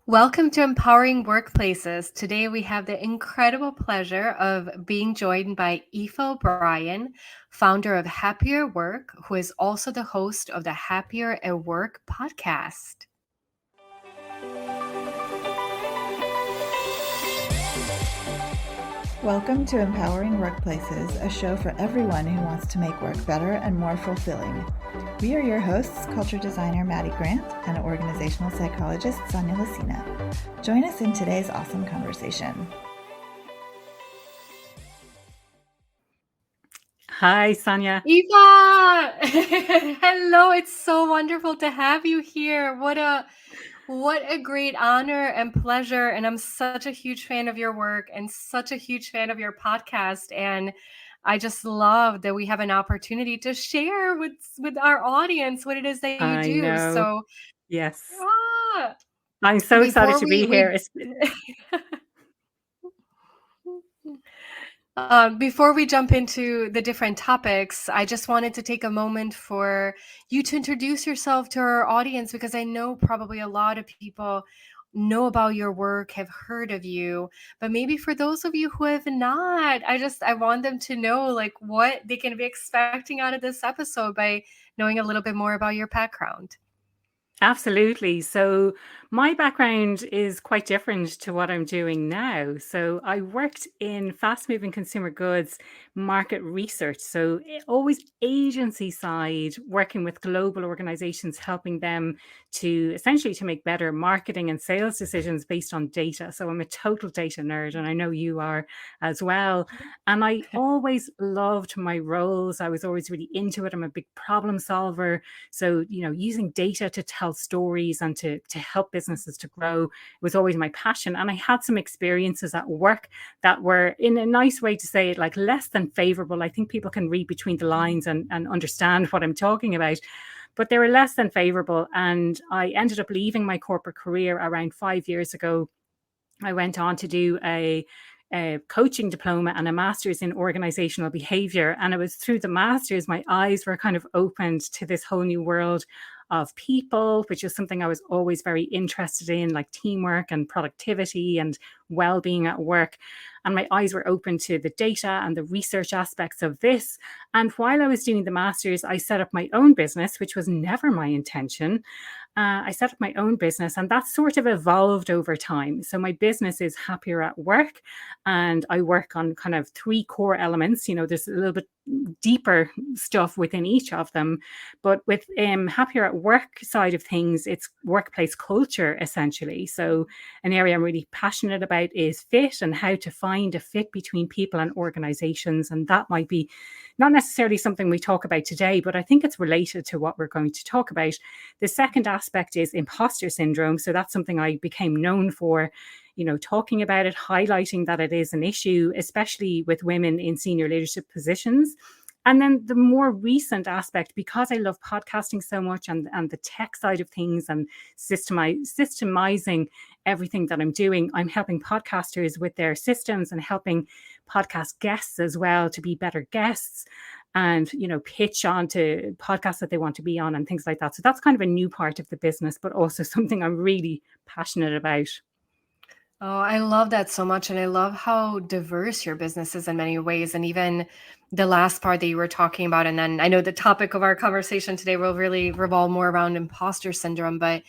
Welcome to Empowering Workplaces. Today we have the incredible pleasure of being joined by Aoife O'Brien, founder of Happier Work, who is also the host of the Happier at Work podcast. Welcome to Empowering Workplaces, a show for everyone who wants to make work better and more fulfilling. We are your hosts, culture designer Maddie Grant and organizational psychologist Sonia Lucina. Join us in today's awesome conversation. Hi, Sonia. Aoife! Hello, it's so wonderful to have you here. What a great honor and pleasure. And I'm such a huge fan of your work and such a huge fan of your podcast. And I just love that we have an opportunity to share with our audience what it is that you do. Know. So yes, I'm so excited to be here. Before we jump into the different topics, I just wanted to take a moment for you to introduce yourself to our audience, because I know probably a lot of people know about your work, have heard of you, but maybe for those of you who have not, I want them to know like what they can be expecting out of this episode by knowing a little bit more about your background. Absolutely. So my background is quite different to what I'm doing now. So I worked in fast-moving consumer goods market research. So always agency side, working with global organizations, helping them to essentially to make better marketing and sales decisions based on data. So I'm a total data nerd, and I know you are as well. And I always loved my roles. I was always really into it. I'm a big problem solver. So, using data to tell stories and to help businesses to grow was always my passion. And I had some experiences at work that were, in a nice way to say it, like less than favorable. I think people can read between the lines and understand what I'm talking about. But they were less than favorable. And I ended up leaving my corporate career around 5 years ago. I went on to do a coaching diploma and a master's in organizational behavior. And it was through the master's, my eyes were kind of opened to this whole new world of people, which is something I was always very interested in, like teamwork and productivity and well-being at work. And my eyes were open to the data and the research aspects of this. And while I was doing the master's, I set up my own business, which was never my intention. I set up my own business, and that sort of evolved over time. So my business is Happier at Work, and I work on kind of 3 core elements. There's a little bit deeper stuff within each of them. But with Happier at Work side of things, it's workplace culture, essentially. So an area I'm really passionate about is fit and how to find a fit between people and organizations. And that might be not necessarily something we talk about today, but I think it's related to what we're going to talk about. The second aspect is imposter syndrome. So that's something I became known for, talking about it, highlighting that it is an issue, especially with women in senior leadership positions. And then the more recent aspect, because I love podcasting so much and the tech side of things and systemizing everything that I'm doing, I'm helping podcasters with their systems and helping podcast guests as well to be better guests and, pitch on to podcasts that they want to be on and things like that. So that's kind of a new part of the business, but also something I'm really passionate about. Oh, I love that so much. And I love how diverse your business is in many ways. And even the last part that you were talking about, and then I know the topic of our conversation today will really revolve more around imposter syndrome. But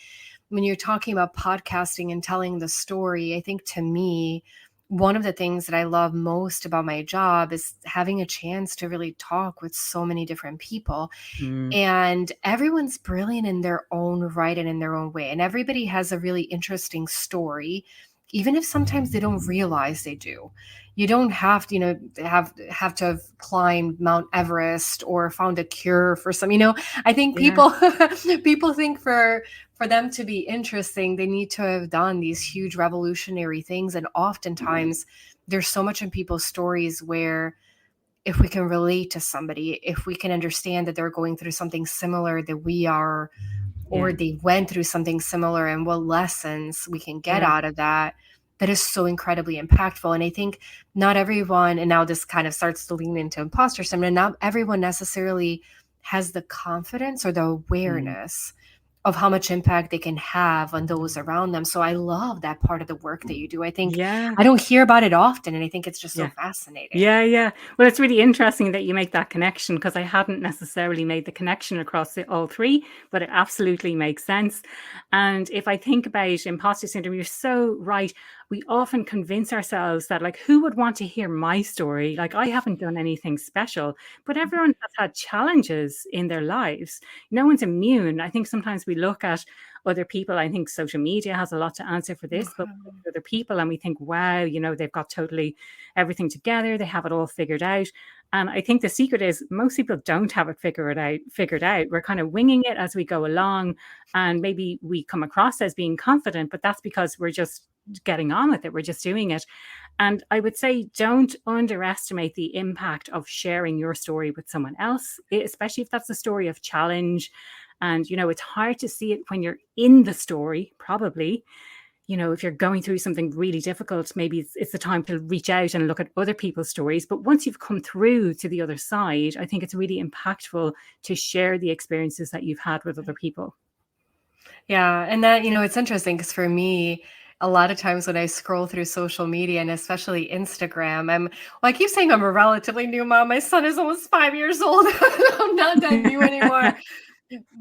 when you're talking about podcasting and telling the story, I think to me, one of the things that I love most about my job is having a chance to really talk with so many different people. And everyone's brilliant in their own right and in their own way. And everybody has a really interesting story, even if sometimes they don't realize they do. You don't have to, have to have climbed Mount Everest or found a cure for some, I think people think for them to be interesting, they need to have done these huge revolutionary things. And oftentimes there's so much in people's stories where if we can relate to somebody, if we can understand that they're going through something similar that we are, or they went through something similar and what lessons we can get out of that, that is so incredibly impactful. And I think not everyone, and now this kind of starts to lean into imposter syndrome, not everyone necessarily has the confidence or the awareness of how much impact they can have on those around them. So I love that part of the work that you do. I think Yeah. I don't hear about it often, and I think it's just so Yeah. fascinating. Yeah, yeah. Well, it's really interesting that you make that connection, because I hadn't necessarily made the connection across all three, but it absolutely makes sense. And if I think about imposter syndrome, you're so right. We often convince ourselves that, like, who would want to hear my story? Like, I haven't done anything special, but everyone has had challenges in their lives. No one's immune. I think sometimes we look at other people. I think social media has a lot to answer for this, but we look at other people and we think, wow, they've got totally everything together. They have it all figured out. And I think the secret is most people don't have it figured out. We're kind of winging it as we go along. And maybe we come across as being confident, but that's because we're just getting on with it. We're just doing it. And I would say don't underestimate the impact of sharing your story with someone else, especially if that's a story of challenge. And, it's hard to see it when you're in the story, probably. If you're going through something really difficult, maybe it's the time to reach out and look at other people's stories. But once you've come through to the other side, I think it's really impactful to share the experiences that you've had with other people. Yeah. And that, it's interesting because for me, a lot of times when I scroll through social media and especially Instagram, I keep saying I'm a relatively new mom. My son is almost 5 years old. I'm not that new anymore.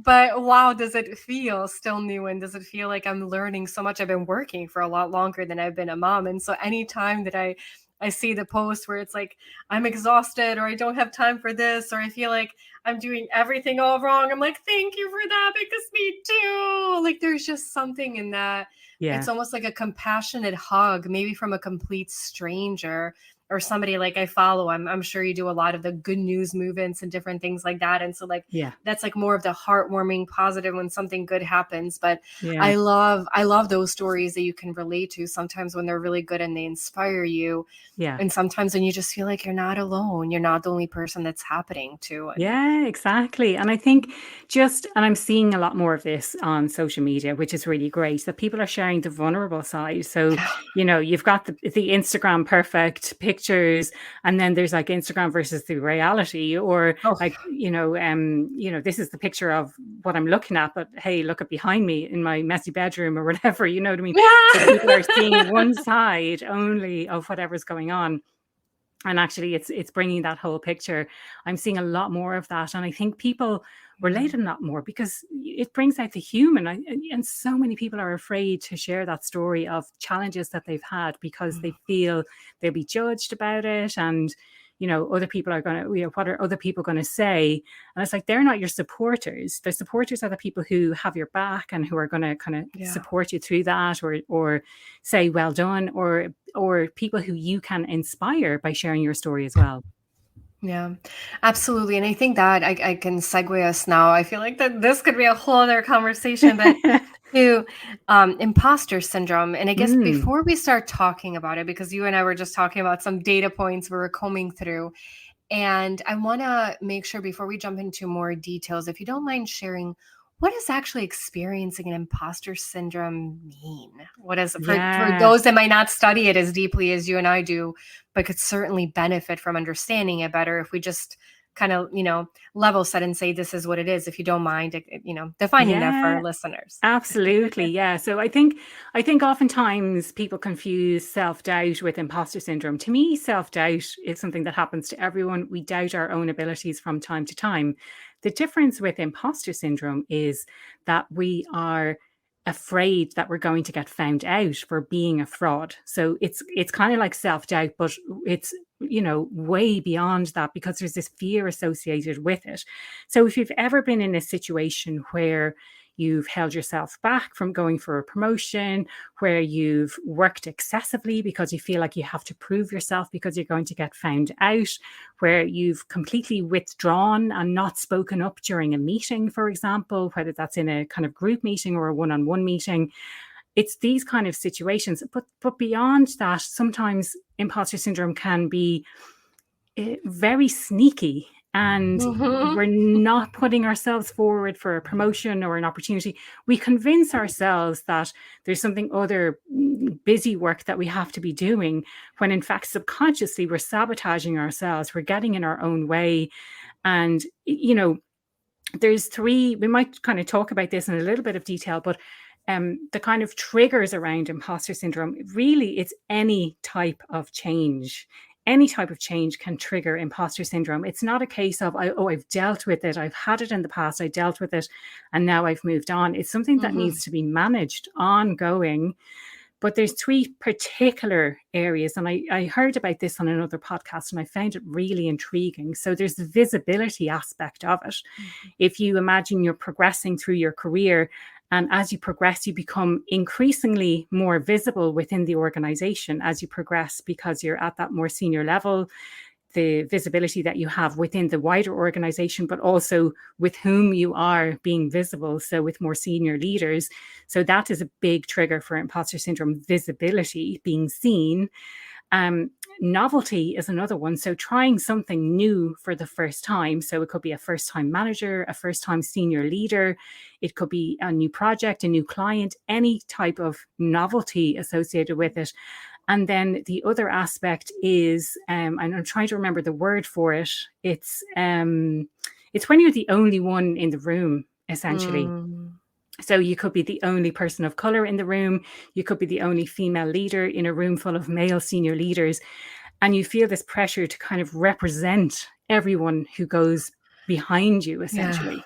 But wow, does it feel still new, and does it feel like I'm learning so much? I've been working for a lot longer than I've been a mom. And so anytime that I see the post where it's like I'm exhausted or I don't have time for this or I feel like I'm doing everything all wrong, I'm like, thank you for that, because me too. Like there's just something in that. Yeah. It's almost like a compassionate hug, maybe from a complete stranger or somebody like I follow. I'm sure you do a lot of the good news movements and different things like that. And so like Yeah. that's like more of the heartwarming positive when something good happens. But Yeah. I love those stories that you can relate to sometimes when they're really good and they inspire you. Yeah. And sometimes when you just feel like you're not alone, you're not the only person that's happening to. And Yeah, exactly. And I think and I'm seeing a lot more of this on social media, which is really great, that people are sharing the vulnerable side. So, you've got the Instagram perfect pictures, and then there's like Instagram versus the reality, or like, this is the picture of what I'm looking at, but hey, look at behind me in my messy bedroom or whatever, you know what I mean? So people are seeing one side only of whatever's going on. And actually it's bringing that whole picture. I'm seeing a lot more of that, and I think people relate a lot more because it brings out the human. And so many people are afraid to share that story of challenges that they've had because they feel they'll be judged about it, and other people are going to, what are other people going to say? And it's like, they're not your supporters. The supporters are the people who have your back and who are going to kind of support you through that, or say, well done, or people who you can inspire by sharing your story as well. Yeah, absolutely. And I think that I can segue us now. I feel like that this could be a whole other conversation, but to imposter syndrome. And I guess before we start talking about it, because you and I were just talking about some data points we were combing through, and I want to make sure before we jump into more details, if you don't mind sharing, what does actually experiencing an imposter syndrome mean? What is for those that might not study it as deeply as you and I do, but could certainly benefit from understanding it better if we just kind of, level set and say, this is what it is, if you don't mind, defining that for our listeners. Absolutely. Yeah. So I think oftentimes people confuse self-doubt with imposter syndrome. To me, self-doubt is something that happens to everyone. We doubt our own abilities from time to time. The difference with imposter syndrome is that we are afraid that we're going to get found out for being a fraud. So it's kind of like self-doubt, but it's way beyond that, because there's this fear associated with it. So if you've ever been in a situation where you've held yourself back from going for a promotion, where you've worked excessively because you feel like you have to prove yourself because you're going to get found out, where you've completely withdrawn and not spoken up during a meeting, for example, whether that's in a kind of group meeting or a one-on-one meeting, it's these kind of situations. But beyond that, sometimes imposter syndrome can be very sneaky, and we're not putting ourselves forward for a promotion or an opportunity. We convince ourselves that there's something other busy work that we have to be doing, when in fact subconsciously we're sabotaging ourselves, we're getting in our own way. And there's three, we might kind of talk about this in a little bit of detail, but the kind of triggers around imposter syndrome, really it's any type of change. Any type of change can trigger imposter syndrome. It's not a case of, I've dealt with it, I've had it in the past, I dealt with it, and now I've moved on. It's something that Mm-hmm. needs to be managed ongoing. But there's three particular areas, and I heard about this on another podcast, and I found it really intriguing. So there's the visibility aspect of it. Mm-hmm. If you imagine you're progressing through your career, and as you progress, you become increasingly more visible within the organization as you progress because you're at that more senior level, the visibility that you have within the wider organization, but also with whom you are being visible. So with more senior leaders. So that is a big trigger for imposter syndrome, visibility, being seen. Novelty is another one. So trying something new for the first time. So it could be a first time manager, a first time senior leader. It could be a new project, a new client, any type of novelty associated with it. And then the other aspect is, and I'm trying to remember the word for it. It's when you're the only one in the room, essentially. Mm. So you could be the only person of color in the room. You could be the only female leader in a room full of male senior leaders. And you feel this pressure to kind of represent everyone who goes behind you, Yeah. essentially.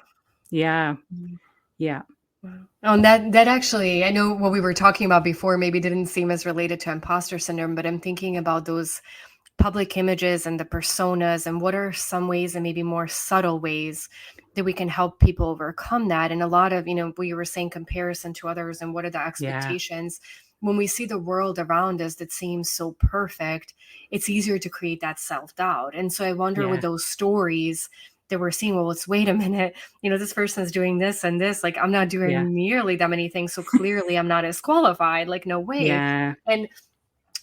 Yeah. Mm. Yeah. Wow. Oh, and that actually, I know what we were talking about before maybe didn't seem as related to imposter syndrome, but I'm thinking about those public images and the personas, and what are some ways and maybe more subtle ways that we can help people overcome that. And a lot of, we were saying comparison to others and what are the Yeah. expectations. When we see the world around us that seems so perfect, it's easier to create that self-doubt. And so I wonder with Yeah. those stories that we're seeing, well, let's wait a minute, this person's doing this and this, like I'm not Yeah. doing nearly that many things. So clearly I'm not as qualified, like no way. Yeah. And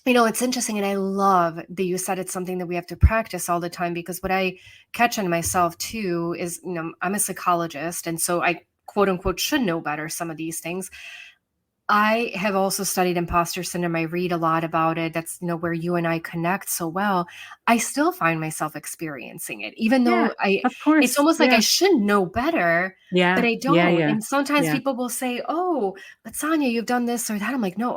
it's interesting, and I love that you said it's something that we have to practice all the time, because what I catch on myself too is, I'm a psychologist, and so I quote unquote should know better some of these things. I have also studied imposter syndrome. I read a lot about it. That's, where you and I connect so well. I still find myself experiencing it, even Yeah. though Of it's course. almost like I Yeah. should know better, but Yeah. I Yeah. don't. Yeah. And sometimes Yeah. people will say, "Oh, but Sonia, you've done this or that." I'm like, "No,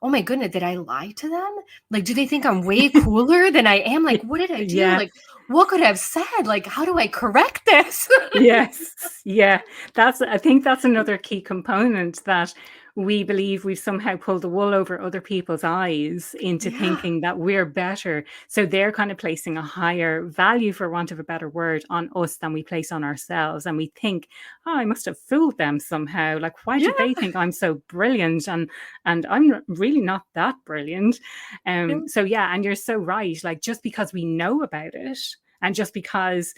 oh my goodness, did I lie to them? Like, do they think I'm way cooler than I am? Like, what did I do? Yeah. Like, what could I have said? Like, how do I correct this?" Yes. Yeah. I think that's another key component, that we believe we've somehow pulled the wool over other people's eyes into Yeah. thinking that we're better. So they're kind of placing a higher value, for want of a better word, on us than we place on ourselves. And we think, oh, I must have fooled them somehow. Like, why Yeah. do they think I'm so brilliant? And I'm really not that brilliant. Yeah. So yeah, and you're so right. Like, just because we know about it, and just because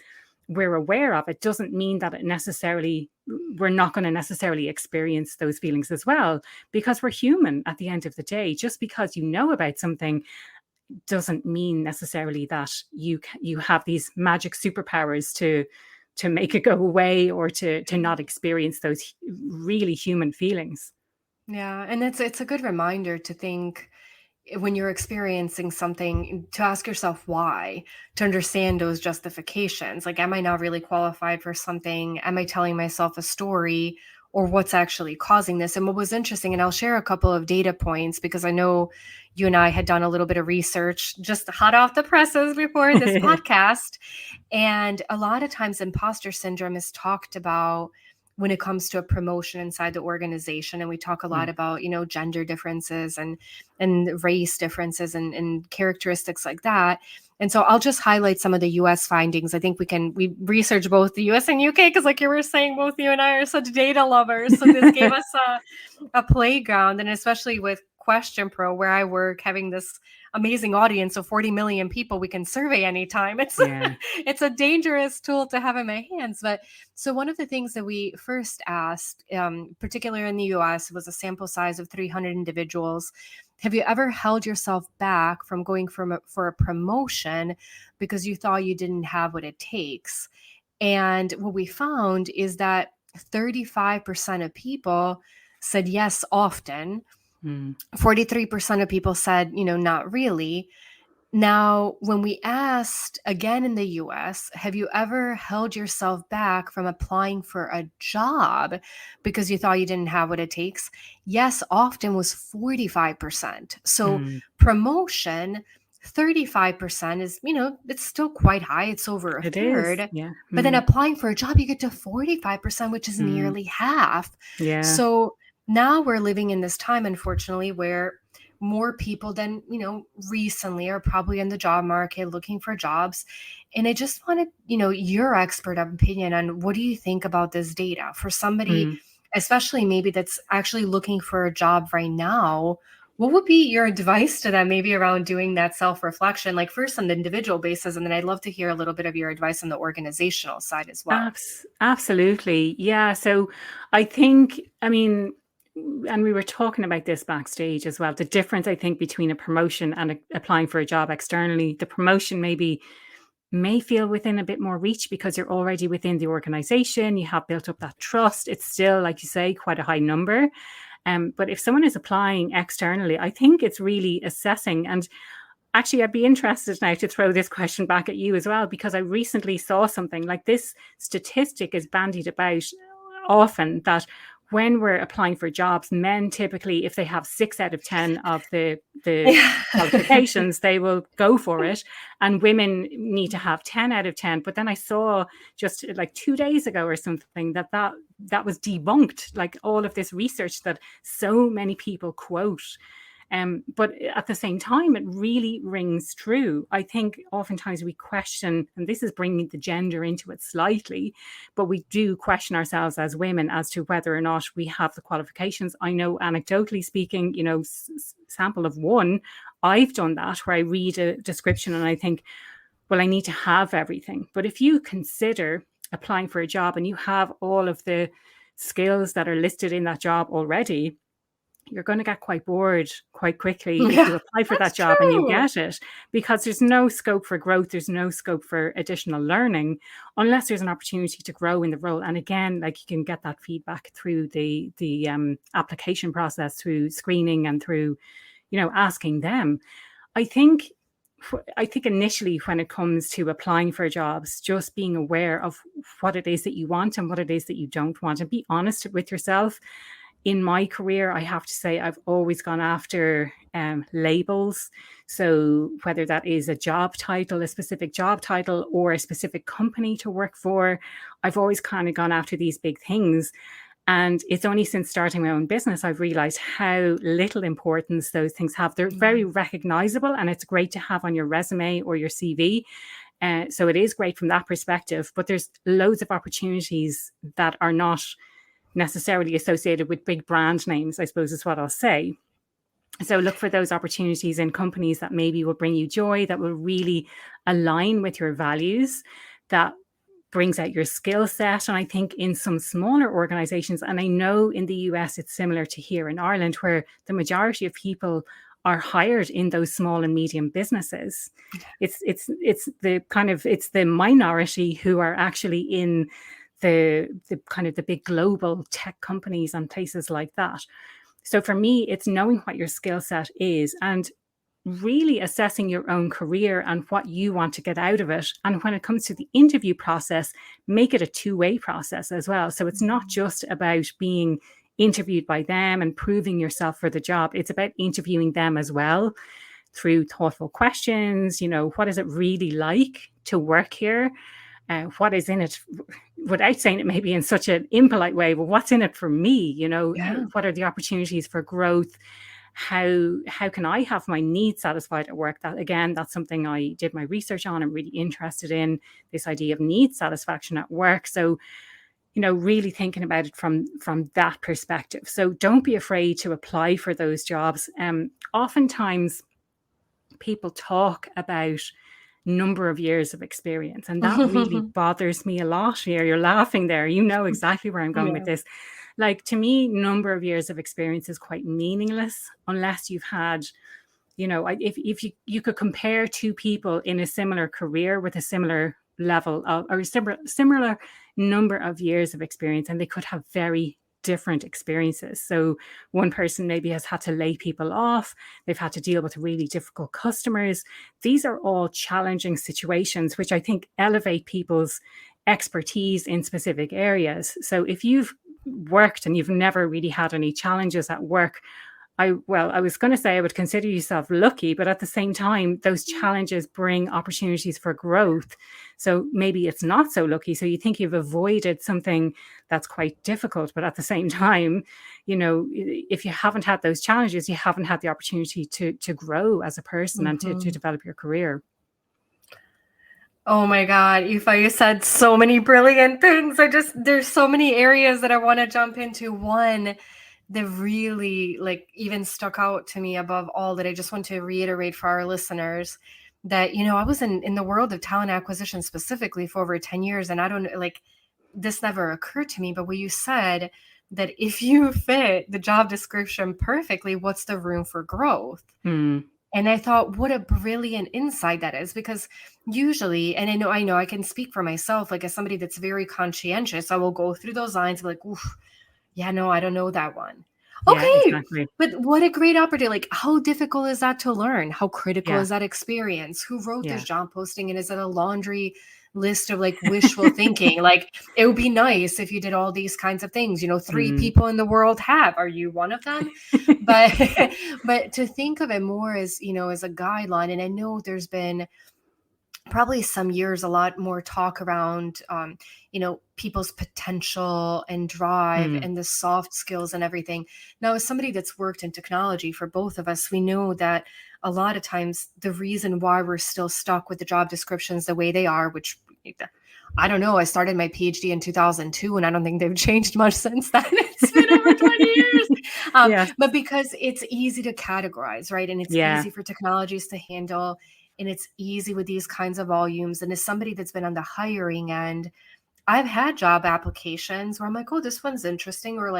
we're aware of it, doesn't mean that we're not going to necessarily experience those feelings as well, because we're human at the end of the day. Just because you know about something doesn't mean necessarily that you have these magic superpowers to make it go away, or to not experience those really human feelings. Yeah, and it's a good reminder to think, when you're experiencing something, to ask yourself why, to understand those justifications. Like, am I not really qualified for something? Am I telling myself a story? Or what's actually causing this? And what was interesting, and I'll share a couple of data points because I know you and I had done a little bit of research just hot off the presses before this podcast. And a lot of times, imposter syndrome is talked about when it comes to a promotion inside the organization. And we talk a lot Mm. about, gender differences and race differences and characteristics like that. And so I'll just highlight some of the US findings. I think we research both the US and UK because, like you were saying, both you and I are such data lovers. So this gave us a playground, and especially with Question Pro, where I work, having this amazing audience of 40 million people we can survey anytime. It's Yeah. it's a dangerous tool to have in my hands. But so one of the things that we first asked, particularly in the US, was a sample size of 300 individuals. Have you ever held yourself back from going for a promotion because you thought you didn't have what it takes? And what we found is that 35% of people said yes often. Mm. 43% of people said, not really. Now, when we asked again in the US, have you ever held yourself back from applying for a job because you thought you didn't have what it takes? Yes, often was 45%. So Mm, promotion, 35% is, it's still quite high. It's over a it is. third. Yeah. But then applying for a job, you get to 45%, which is Mm, nearly half. yeah. So now we're living in this time, unfortunately, where more people than recently are probably in the job market looking for jobs. And I just wanted your expert opinion on, what do you think about this data for somebody, Mm. especially maybe that's actually looking for a job right now? What would be your advice to them, maybe around doing that self-reflection, like first on the individual basis, and then I'd love to hear a little bit of your advice on the organizational side as well. Absolutely. Yeah. So I think, I mean, and we were talking about this backstage as well. The difference, I think, between a promotion and applying for a job externally, the promotion maybe may feel within a bit more reach because you're already within the organization, you have built up that trust. It's still, like you say, quite a high number. But if someone is applying externally, I think it's really assessing. And actually, I'd be interested now to throw this question back at you as well, because I recently saw something like this statistic is bandied about often that when we're applying for jobs, men typically, if they have 6 out of 10 of the Yeah. qualifications, they will go for it. And women need to have 10 out of 10. But then I saw just like 2 days ago or something that was debunked, like all of this research that so many people quote. But at the same time, it really rings true. I think oftentimes we question, and this is bringing the gender into it slightly, but we do question ourselves as women as to whether or not we have the qualifications. I know, anecdotally speaking, sample of one, I've done that where I read a description and I think, well, I need to have everything. But if you consider applying for a job and you have all of the skills that are listed in that job already, you're going to get quite bored quite quickly if you Yeah, apply for that that's job and you true. get it, because there's no scope for growth, there's no scope for additional learning unless there's an opportunity to grow in the role. And again, like, you can get that feedback through the application process, through screening, and through asking them. I think I think initially, when it comes to applying for jobs, just being aware of what it is that you want and what it is that you don't want, and be honest with yourself. In my career, I have to say I've always gone after labels. So whether that is a job title, a specific job title, or a specific company to work for, I've always kind of gone after these big things. And it's only since starting my own business I've realized how little importance those things have. They're very recognizable, and it's great to have on your resume or your CV. So it is great from that perspective, but there's loads of opportunities that are not necessarily associated with big brand names, I suppose is what I'll say. So look for those opportunities in companies that maybe will bring you joy, that will really align with your values, that brings out your skill set. And I think in some smaller organizations, and I know in the US it's similar to here in Ireland, where the majority of people are hired in those small and medium businesses. It's the minority who are actually in the kind of the big global tech companies and places like that. So for me, it's knowing what your skill set is and really assessing your own career and what you want to get out of it. And when it comes to the interview process, make it a two-way process as well. So it's not just about being interviewed by them and proving yourself for the job. It's about interviewing them as well through thoughtful questions. What is it really like to work here? What is in it, without saying it maybe in such an impolite way, but what's in it for me? Yeah. What are the opportunities for growth? How can I have my needs satisfied at work? That's something I did my research on. I'm really interested in this idea of need satisfaction at work. So, really thinking about it from that perspective. So don't be afraid to apply for those jobs. Oftentimes people talk about number of years of experience, and that really bothers me a lot. Here, you're laughing there. You know exactly where I'm going with Yeah. this. Like, to me, number of years of experience is quite meaningless unless you've had, if you could compare two people in a similar career with a similar level of, or similar number of years of experience, and they could have very different experiences. So one person maybe has had to lay people off, they've had to deal with really difficult customers. These are all challenging situations, which I think elevate people's expertise in specific areas. So if you've worked and you've never really had any challenges at work, I was going to say I would consider yourself lucky, but at the same time, those challenges bring opportunities for growth. So maybe it's not so lucky. So you think you've avoided something that's quite difficult, but at the same time, if you haven't had those challenges, you haven't had the opportunity to grow as a person and to develop your career. Oh my God, Aoife, you said so many brilliant things. There's so many areas that I want to jump into. One that really even stuck out to me above all, that I just want to reiterate for our listeners, that, I was in the world of talent acquisition specifically for over 10 years. And I don't this never occurred to me, but what you said, that if you fit the job description perfectly, what's the room for growth? And I thought, what a brilliant insight that is, because usually, and I know I can speak for myself, as somebody that's very conscientious, I will go through those lines and be like, oof, yeah, no, I don't know that one. Yeah, Okay, exactly. but what a great opportunity. How difficult is that to learn? How critical is that experience? Who wrote this job posting? And is it a laundry list of wishful thinking? It would be nice if you did all these kinds of things. 3 people in the world have. Are you one of them? But but to think of it more as, as a guideline. And I know there's been probably some years a lot more talk around people's potential and drive and the soft skills and everything. Now, as somebody that's worked in technology, for both of us, we know that a lot of times the reason why we're still stuck with the job descriptions the way they are, which I don't know, I started my PhD in 2002 and I don't think they've changed much since then. It's been over 20 years. But because it's easy to categorize, right? And it's easy for technologies to handle, and it's easy with these kinds of volumes. And as somebody that's been on the hiring end, I've had job applications where I'm like, oh, this one's interesting. Or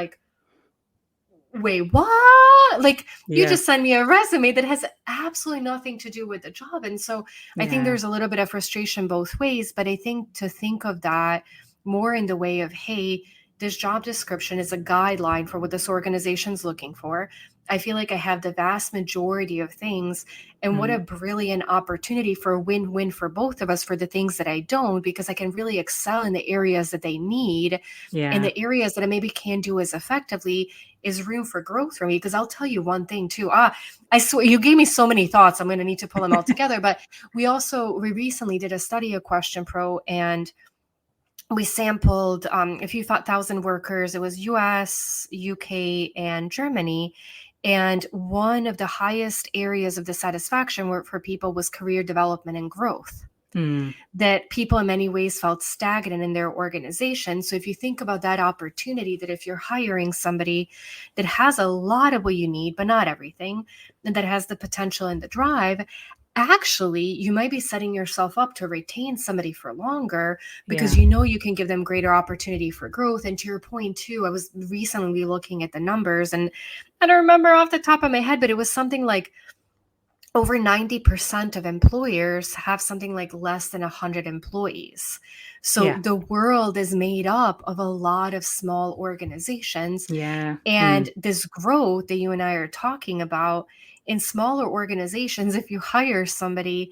wait, what? You just send me a resume that has absolutely nothing to do with the job. And so I think there's a little bit of frustration both ways. But I think to think of that more in the way of, hey, this job description is a guideline for what this organization's looking for. I feel like I have the vast majority of things, and what a brilliant opportunity for a win-win for both of us for the things that I don't, because I can really excel in the areas that they need. And the areas that I maybe can't do as effectively is room for growth for me. Because I'll tell you one thing too. I swear, you gave me so many thoughts. I'm going to need to pull them all together. But we recently did a study of Question Pro, and we sampled a few thousand workers. It was US, UK, and Germany. And one of the highest areas of dissatisfaction for people was career development and growth. That people in many ways felt stagnant in their organization. So if you think about that opportunity, that if you're hiring somebody that has a lot of what you need, but not everything, and that has the potential and the drive, actually, you might be setting yourself up to retain somebody for longer, because you can give them greater opportunity for growth. And to your point too, I was recently looking at the numbers, and I don't remember off the top of my head, but it was something like over 90% of employers have something like less than 100 employees. So the world is made up of a lot of small organizations. And this growth that you and I are talking about in smaller organizations, if you hire somebody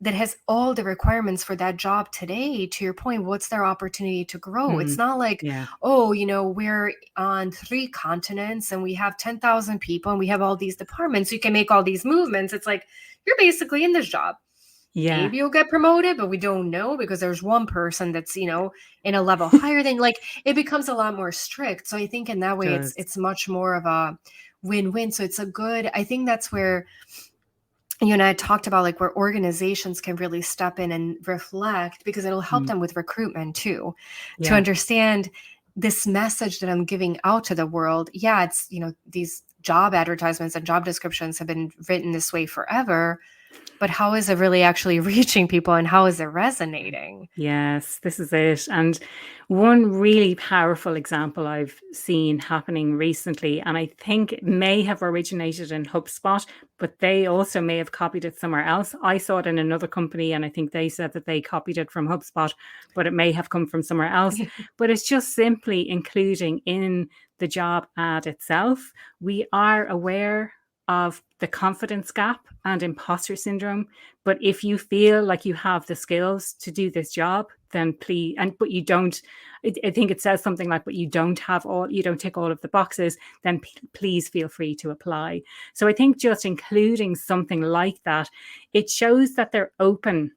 that has all the requirements for that job today, to your point, what's their opportunity to grow? It's not like, oh, we're on 3 continents and we have 10,000 people and we have all these departments, you can make all these movements. It's like, you're basically in this job. Maybe you'll get promoted, but we don't know, because there's one person that's, in a level higher than, it becomes a lot more strict. So I think in that way, it's much more of a win-win. So it's I think that's where you and I talked about where organizations can really step in and reflect, because it'll help them with recruitment too, to understand this message that I'm giving out to the world. It's, these job advertisements and job descriptions have been written this way forever, but how is it really actually reaching people and how is it resonating? Yes, this is it. And one really powerful example I've seen happening recently, and I think it may have originated in HubSpot, but they also may have copied it somewhere else. I saw it in another company, and I think they said that they copied it from HubSpot, but it may have come from somewhere else. But it's just simply including in the job ad itself. We are aware of the confidence gap and imposter syndrome. But if you feel like you have the skills to do this job, then please, but you don't, I think it says something like, but you don't tick all of the boxes, then please feel free to apply. So I think just including something like that, it shows that they're open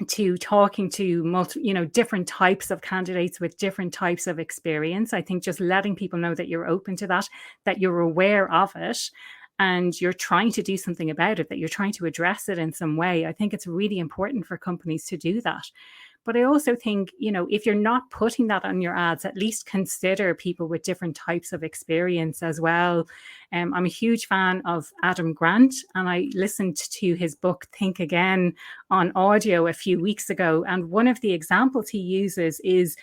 to talking to different types of candidates with different types of experience. I think just letting people know that you're open to that you're aware of it, and you're trying to do something about it, that you're trying to address it in some way. I think it's really important for companies to do that. But I also think, if you're not putting that on your ads, at least consider people with different types of experience as well. I'm a huge fan of Adam Grant, and I listened to his book, Think Again, on audio a few weeks ago. And one of the examples he uses is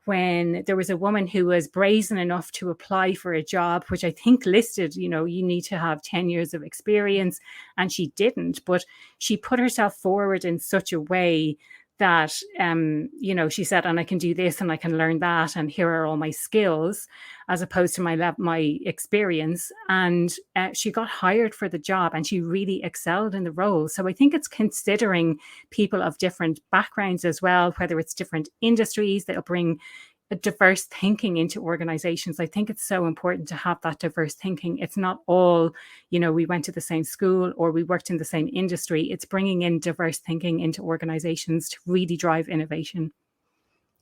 when there was a woman who was brazen enough to apply for a job, which I think listed, you need to have 10 years of experience, and she didn't. But she put herself forward in such a way that, she said, and I can do this and I can learn that, and here are all my skills, as opposed to my experience. And she got hired for the job, and she really excelled in the role. So I think it's considering people of different backgrounds as well, whether it's different industries that'll bring a diverse thinking into organizations. I think it's so important to have that diverse thinking. It's not all, we went to the same school or we worked in the same industry. It's bringing in diverse thinking into organizations to really drive innovation.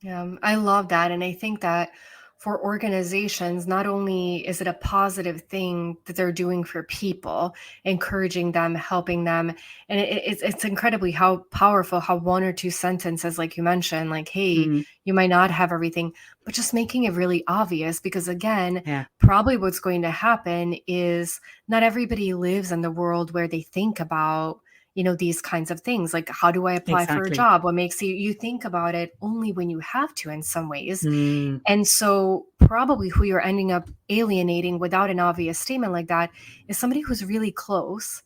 Yeah, I love that. And I think that for organizations, not only is it a positive thing that they're doing for people, encouraging them, helping them, and it's incredibly how powerful how one or two sentences, like you mentioned, like, hey, you might not have everything, but just making it really obvious, because again, probably what's going to happen is not everybody lives in the world where they think about these kinds of things, like, how do I apply for a job? What makes you think about it only when you have to in some ways. And so probably who you're ending up alienating without an obvious statement like that is somebody who's really close,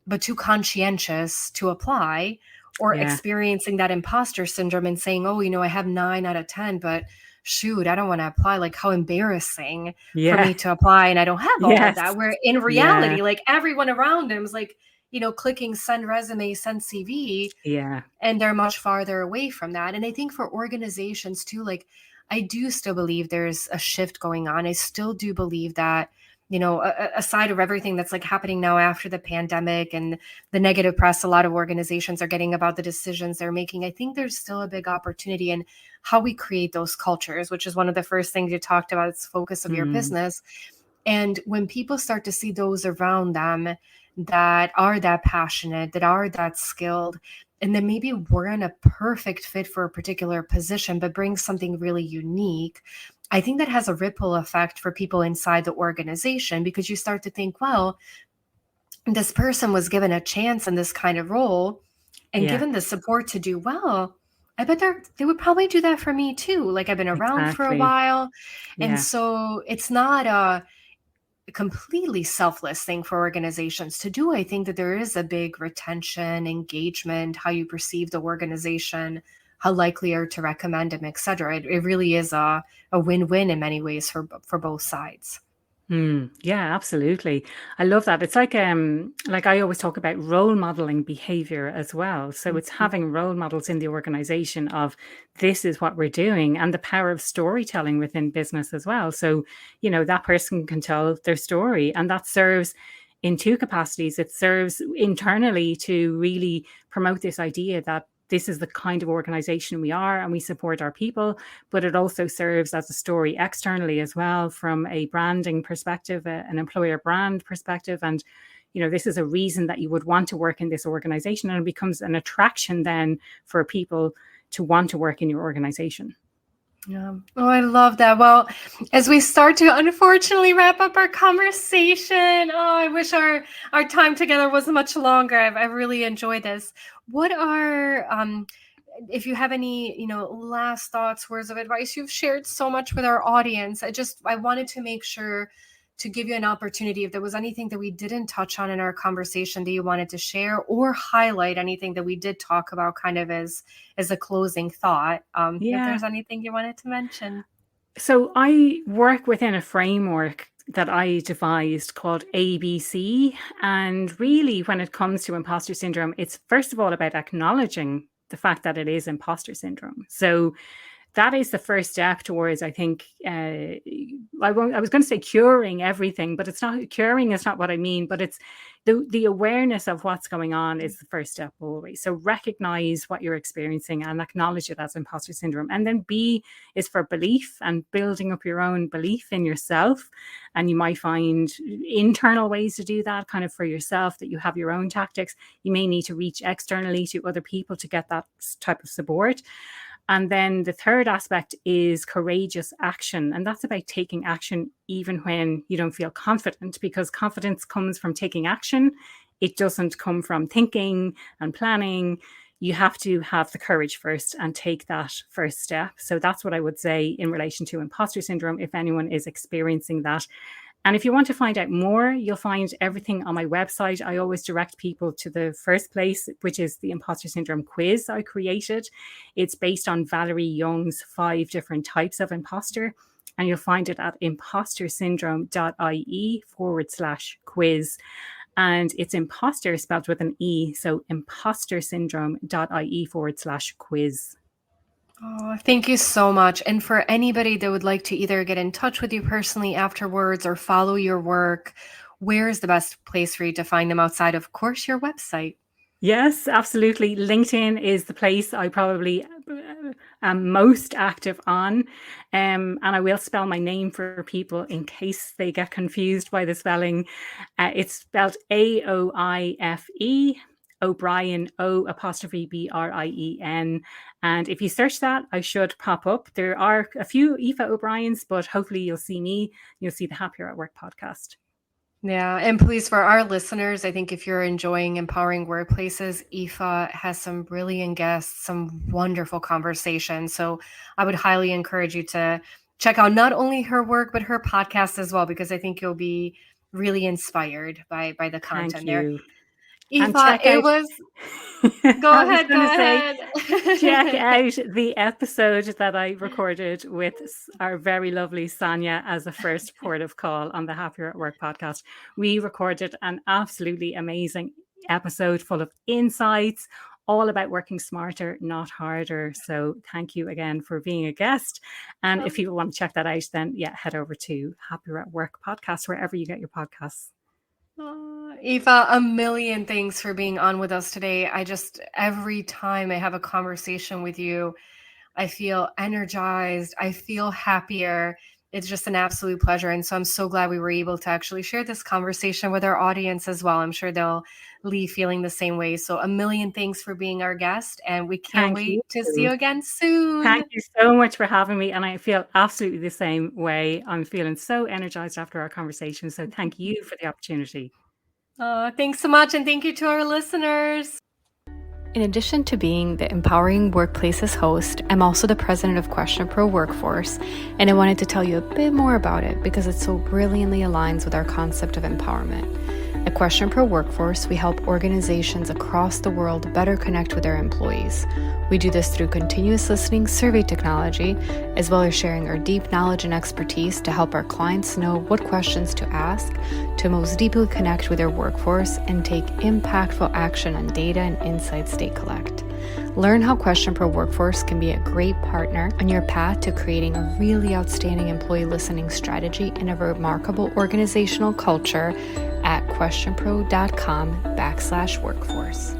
but too conscientious to apply, or experiencing that imposter syndrome and saying, oh, I have 9 out of 10, but shoot, I don't want to apply. Like, how embarrassing for me to apply. And I don't have all of that. Where in reality, like, everyone around him is like, clicking send resume, send CV. And they're much farther away from that. And I think for organizations too, like, I do still believe there's a shift going on. I still do believe that, aside of everything that's like happening now after the pandemic and the negative press a lot of organizations are getting about the decisions they're making, I think there's still a big opportunity in how we create those cultures, which is one of the first things you talked about. It's focus of your business. And when people start to see those around them that are that passionate, that are that skilled, and then maybe weren't a perfect fit for a particular position, but bring something really unique, I think that has a ripple effect for people inside the organization, because you start to think, well, this person was given a chance in this kind of role and given the support to do well. I bet they would probably do that for me too. Like, I've been around for a while. And so it's not a completely selfless thing for organizations to do. I think that there is a big retention, engagement, how you perceive the organization, how likely are to recommend them, et cetera. It really is a win-win in many ways for both sides. Yeah, absolutely. I love that. It's like I always talk about role modeling behavior as well. So it's having role models in the organization of this is what we're doing, and the power of storytelling within business as well. So, that person can tell their story, and that serves in two capacities. It serves internally to really promote this idea that this is the kind of organization we are and we support our people, but it also serves as a story externally as well, from a branding perspective, an employer brand perspective. And, this is a reason that you would want to work in this organization, and it becomes an attraction then for people to want to work in your organization. Yeah. Oh, I love that. Well, as we start to unfortunately wrap up our conversation, oh, I wish our time together was much longer. I really enjoyed this. What are if you have any, last thoughts, words of advice? You've shared so much with our audience. I wanted to make sure to give you an opportunity if there was anything that we didn't touch on in our conversation that you wanted to share or highlight anything that we did talk about kind of as a closing thought. If Yeah. there's anything you wanted to mention. So I work within a framework that I devised called ABC. And really, when it comes to imposter syndrome, it's first of all about acknowledging the fact that it is imposter syndrome. So that is the first step towards, I think, I was going to say curing everything, but it's not. Curing is not what I mean, but it's the awareness of what's going on is the first step always. So recognize what you're experiencing and acknowledge it as imposter syndrome. And then B is for belief and building up your own belief in yourself. And you might find internal ways to do that kind of for yourself, that you have your own tactics. You may need to reach externally to other people to get that type of support. And then the third aspect is courageous action. And that's about taking action even when you don't feel confident, because confidence comes from taking action. It doesn't come from thinking and planning. You have to have the courage first and take that first step. So that's what I would say in relation to imposter syndrome, if anyone is experiencing that. And if you want to find out more, you'll find everything on my website. I always direct people to the first place, which is the imposter syndrome quiz I created. It's based on Valerie Young's 5 different types of imposter. And you'll find it at impostersyndrome.ie/quiz. And it's imposter spelled with an E. So impostersyndrome.ie/quiz. Oh, thank you so much. And for anybody that would like to either get in touch with you personally afterwards or follow your work, where is the best place for you to find them outside, of course, your website? Yes, absolutely. LinkedIn is the place I probably am most active on. And I will spell my name for people in case they get confused by the spelling. It's spelled Aoife. O'Brien, O''Brien. And if you search that, I should pop up. There are a few Aoife O'Briens, but hopefully you'll see me. You'll see the Happier at Work podcast. Yeah. And please, for our listeners, I think if you're enjoying Empowering Workplaces, Aoife has some brilliant guests, some wonderful conversations. So I would highly encourage you to check out not only her work, but her podcast as well, because I think you'll be really inspired by the content there. And Aoife, check out. Go I was ahead. going Go to say, ahead. check out the episode that I recorded with our very lovely Sonia as a first port of call on the Happier at Work podcast. We recorded an absolutely amazing episode full of insights, all about working smarter, not harder. So thank you again for being a guest. And if you want to check that out, then head over to Happier at Work podcast, wherever you get your podcasts. Aoife, a million thanks for being on with us today. Every time I have a conversation with you, I feel energized. I feel happier. It's just an absolute pleasure. And so I'm so glad we were able to actually share this conversation with our audience as well. I'm sure they'll leave feeling the same way. So a million thanks for being our guest. And we can't wait to see you again soon. Thank you so much for having me. And I feel absolutely the same way. I'm feeling so energized after our conversation. So thank you for the opportunity. Thanks so much. And thank you to our listeners. In addition to being the Empowering Workplaces host, I'm also the president of Question Pro Workforce, and I wanted to tell you a bit more about it because it so brilliantly aligns with our concept of empowerment. At Question Pro Workforce, we help organizations across the world better connect with their employees. We do this through continuous listening survey technology, as well as sharing our deep knowledge and expertise to help our clients know what questions to ask to most deeply connect with their workforce and take impactful action on data and insights they collect. Learn how Question Pro Workforce can be a great partner on your path to creating a really outstanding employee listening strategy and a remarkable organizational culture at questionpro.com/workforce.